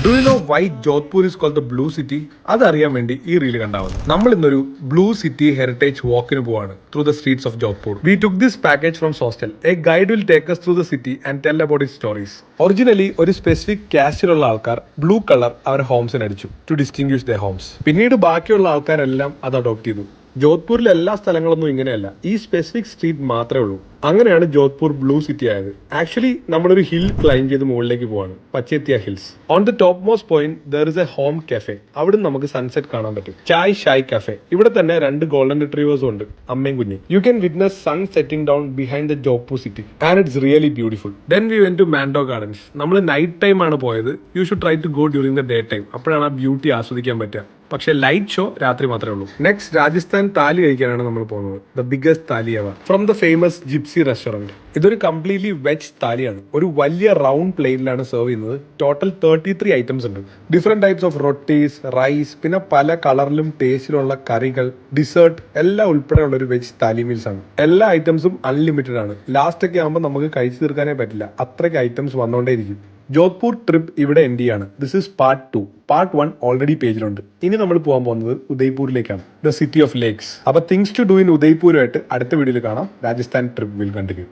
Do you know why Jodhpur is called the blue city? അതറിയാൻ വേണ്ടി ഈ റീൽ കണ്ടാവുന്നു. നമ്മൾ ഇന്നൊരു ബ്ലൂ സിറ്റി ഹെറിറ്റേജ് വാക്കിന് പോവാണ് through the streets of Jodhpur. We took this package from Zostel. A guide will take us through the city and tell about it stories. Originally ഒരു specific കാസ്റ്റിലുള്ള ആൾക്കാർ ബ്ലൂ കളർ അവരുടെ ഹോംസിന് അടിച്ചു to distinguish the Holmes. പിന്നീട് ബാക്കിയുള്ള ആൾക്കാരെല്ലാം അത് adopt ചെയ്തു. ജോധ്പൂരിലെ എല്ലാ സ്ഥലങ്ങളൊന്നും ഇങ്ങനെയല്ല, ഈ സ്പെസിഫിക് സ്ട്രീറ്റ് മാത്രമേ ഉള്ളൂ. അങ്ങനെയാണ് ജോധ്പൂർ ബ്ലൂ സിറ്റി ആയത്. ആക്ച്വലി നമ്മളൊരു ഹിൽ ക്ലൈം ചെയ്ത് മുകളിലേക്ക് പോവാണ്, പച്ചേത്തിയ hills. On the top most point there is a home cafe. അവിടെ നമുക്ക് സൺസെറ്റ് കാണാൻ പറ്റും. ചായ് ഷായ് കഫേ. ഇവിടെ തന്നെ 2 ഗോൾഡൻ റിട്രീവേഴ്സും ഉണ്ട്, അമ്മയും കുഞ്ഞും. You can witness sun setting down behind the Jodhpur city and it's really beautiful. Then we went to Mandore gardens. നമ്മൾ നൈറ്റ് ടൈം ആണ് പോയത്. You should try to go during the day time. അപ്പോഴാണ് ആ ബ്യൂട്ടി ആസ്വദിക്കാൻ പറ്റുക. പക്ഷെ ലൈറ്റ് ഷോ രാത്രി മാത്രമേ ഉള്ളൂ. നെക്സ്റ്റ് രാജസ്ഥാൻ താലി കഴിക്കാനാണ് നമ്മൾ പോകുന്നത്. The biggest thali ever from the famous gypsy restaurant. ഇതൊരു കംപ്ലീറ്റ്ലി വെജ് താലിയാണ്. ഒരു വലിയ റൗണ്ട് പ്ലേറ്റിലാണ് സെർവ് ചെയ്യുന്നത്. ടോട്ടൽ 33 ഐറ്റംസ് ഉണ്ട്. Different types of rotis, rice, പിന്നെ പല കളറിലും ടേസ്റ്റിലുള്ള കറികൾ, ഡിസേർട്ട് എല്ലാം ഉൾപ്പെടെയുള്ള ഒരു വെജ് താലി മീൽസ് ആണ്. എല്ലാ ഐറ്റംസും അൺലിമിറ്റഡ് ആണ്. ലാസ്റ്റ് ഒക്കെ ആകുമ്പോൾ നമുക്ക് കഴിച്ചു തീർക്കാനേ പറ്റില്ല, അത്രയ്ക്ക് ഐറ്റംസ് വന്നുകൊണ്ടേയിരിക്കും. ജോധ്പൂർ ട്രിപ്പ് ഇവിടെ എൻഡ് ചെയ്യാണ്. This is part 2. Part 1 already പേജിലുണ്ട്. ഇനി നമ്മൾ പോകാൻ പോകുന്നത് ഉദയ്പൂരിലേക്കാണ്, ദ സിറ്റി ഓഫ് ലേക്സ്. അപ്പൊ തിങ്സ് ടു ഡു ഇൻ ഉദയ്പൂരുമായിട്ട് അടുത്ത വീഡിയോയിൽ കാണാം. Rajasthan trip will continue.